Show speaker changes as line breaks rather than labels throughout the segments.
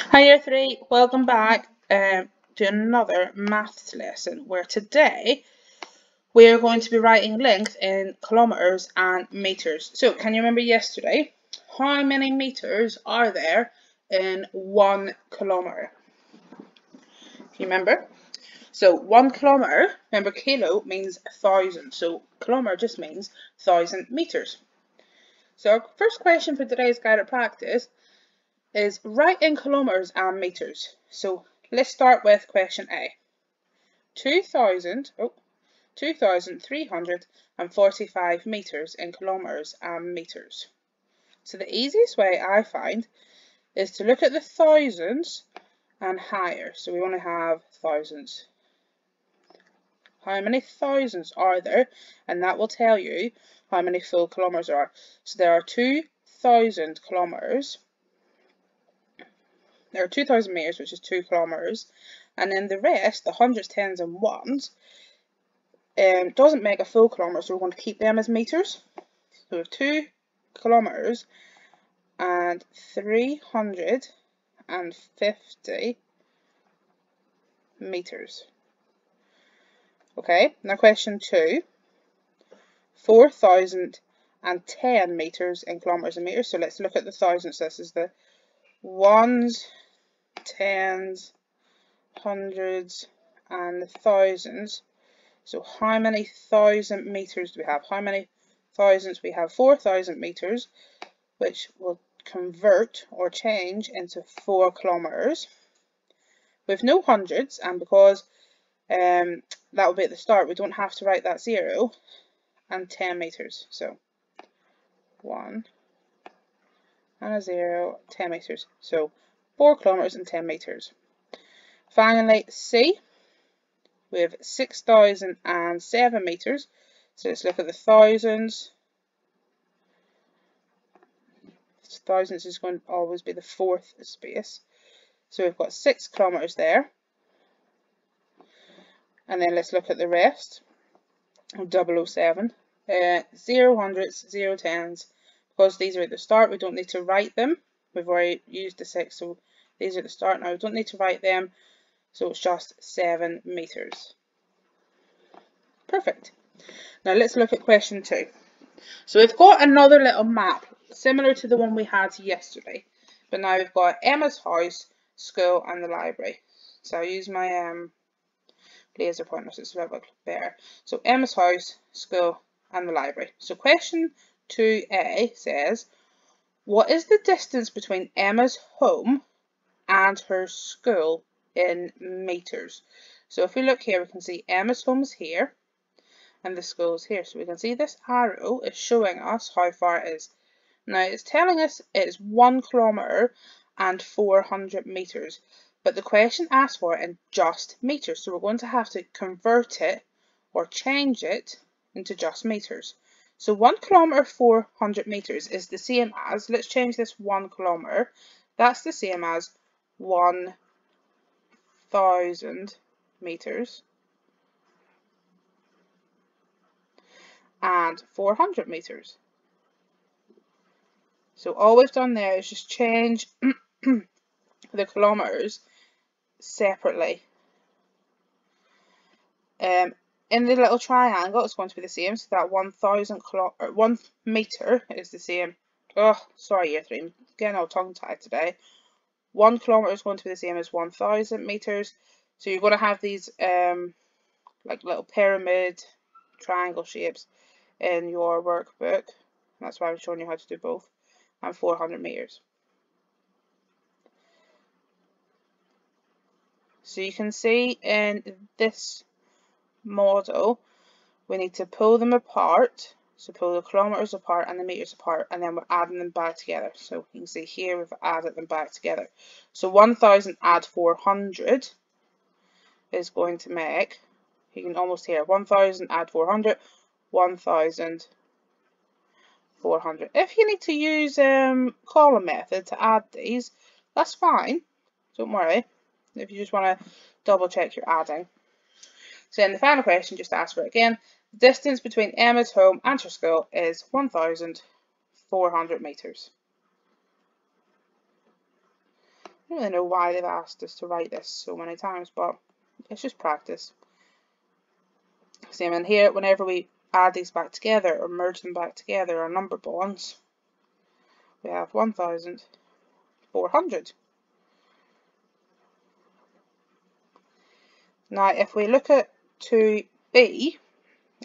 Hi year 3, welcome back to another maths lesson where today we are going to be writing length in kilometres and metres. So can you remember yesterday? How many metres are there in 1 kilometre? Can you remember? So 1 kilometre, remember kilo means 1,000, so kilometre just means 1,000 metres. So our first question for today's guided practice is write in kilometres and metres. So let's start with question A. 2,345 metres in kilometres and metres. So the easiest way I find is to look at the thousands and higher. So we want to have thousands. How many thousands are there? And that will tell you how many full kilometres are. So there are 2,000 kilometres. There are 2,000 metres, which is 2 kilometres, and then the rest, the hundreds, tens and ones, doesn't make a full kilometre, so we're going to keep them as metres. So we have 2 kilometres and 350 metres. Okay, now question 2, 4,010 metres in kilometres and metres. So let's look at the thousands. This is the ones, tens, hundreds and thousands. So how many thousand meters do we have? How many thousands? We have 4,000 meters, which will convert or change into 4 kilometers. With no hundreds, and because that will be at the start, we don't have to write that 0, and 10 meters. So 1 and a 0, 10 meters. So 4 kilometers and 10 meters. Finally, C, we have 6,007 metres. So let's look at the thousands. Thousands is going to always be the fourth space. So we've got 6 kilometres there. And then let's look at the rest. 007. 0 hundreds, 0 tens. Because these are at the start, we don't need to write them. We've already used the 6, so these are at the start now. We don't need to write them. So it's just 7 meters. Perfect. Now let's look at question 2. So we've got another little map similar to the one we had yesterday. But now we've got Emma's house, school and the library. So I'll use my laser pointer so it's a little bit better. So Emma's house, school and the library. So question 2A says, what is the distance between Emma's home and her school in meters? So if we look here, we can see Emma's home is here and the school is here. So we can see this arrow is showing us how far it is. Now it's telling us it's 1 kilometre and 400 metres, but the question asks for it in just metres. So we're going to have to convert it or change it into just metres. So 1 kilometre 400 metres is the same as, let's change this 1 kilometre, that's the same as 1,000 metres and 400 metres. So all we've done there is just change the kilometres separately. In the little triangle, it's going to be the same, so that 1 metre is the same. Oh, sorry, year 3, I'm getting all tongue-tied today. 1 kilometre is going to be the same as 1,000 metres. So you're going to have these like little pyramid triangle shapes in your workbook. That's why I'm showing you how to do both. And 400 metres. So you can see in this model, we need to pull them apart. So pull the kilometres apart and the metres apart, and then we're adding them back together. So you can see here we've added them back together. So 1,000 add 400 is going to make, you can almost hear, 1,000 add 400, 1,400. If you need to use column method to add these, that's fine. Don't worry. If you just want to double check your adding. So in the final question, just ask for it again. The distance between Emma's home and her school is 1,400 metres. I don't really know why they've asked us to write this so many times, but it's just practice. Same in here, whenever we add these back together or merge them back together, our number bonds, we have 1,400. Now, if we look at 2b,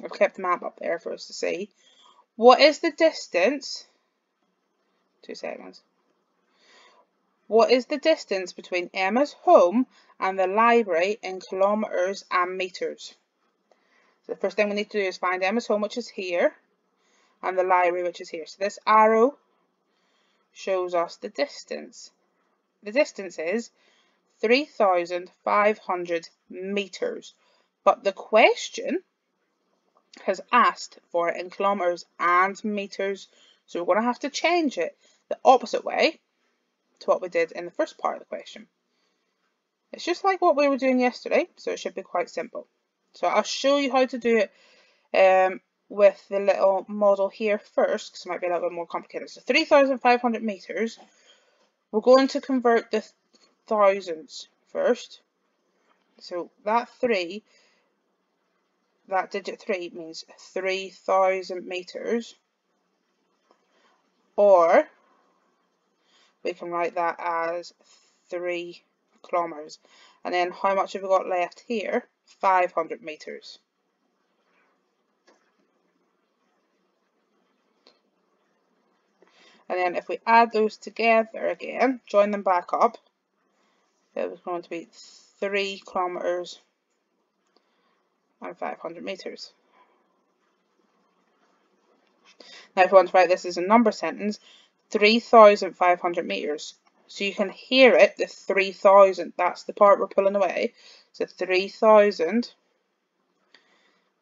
I've kept the map up there for us to see, what is the distance, 2 seconds, what is the distance between Emma's home and the library in kilometres and metres? So the first thing we need to do is find Emma's home, which is here, and the library, which is here. So this arrow shows us the distance. The distance is 3,500 metres, but the question has asked for it in kilometres and metres, so we're going to have to change it the opposite way to what we did in the first part of the question. It's just like what we were doing yesterday, so it should be quite simple. So I'll show you how to do it with the little model here first, because it might be a little bit more complicated. So 3,500 metres, we're going to convert the thousands first. So that digit 3 means 3,000 metres, or we can write that as 3 kilometres. And then how much have we got left here? 500 metres. And then if we add those together again, join them back up, it was going to be 3 kilometres and 500 metres. Now if we want to write this as a number sentence, 3,500 metres. So you can hear it, the 3,000, that's the part we're pulling away. So 3,000,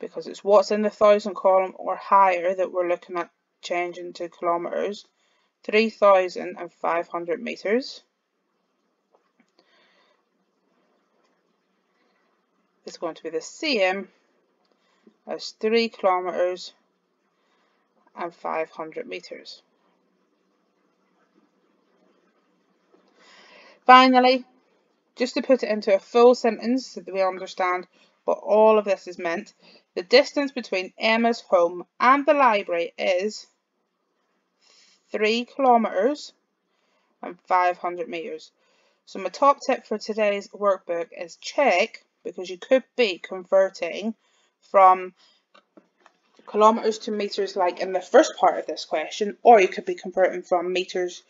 because it's what's in the thousand column or higher that we're looking at changing to kilometres, 3,500 metres. It's going to be the same as 3 kilometres and 500 metres. Finally, just to put it into a full sentence so that we understand what all of this is meant, the distance between Emma's home and the library is 3 kilometres and 500 metres. So my top tip for today's workbook is check, because you could be converting from kilometres to metres like in the first part of this question, or you could be converting from metres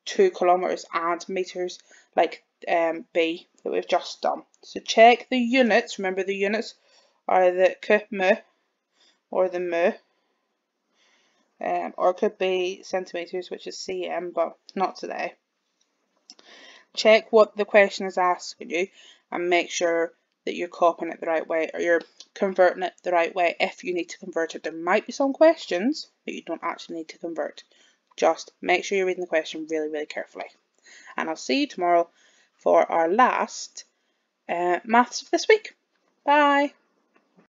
to kilometres and metres like B that we've just done. So check the units. Remember, the units are the km or the m, or it could be centimetres, which is cm, but not today. Check what the question is asking you and make sure that you're copying it the right way, or you're converting it the right way if you need to convert it. There might be some questions that you don't actually need to convert. Just make sure you're reading the question really, really carefully. And I'll see you tomorrow for our last maths of this week. Bye.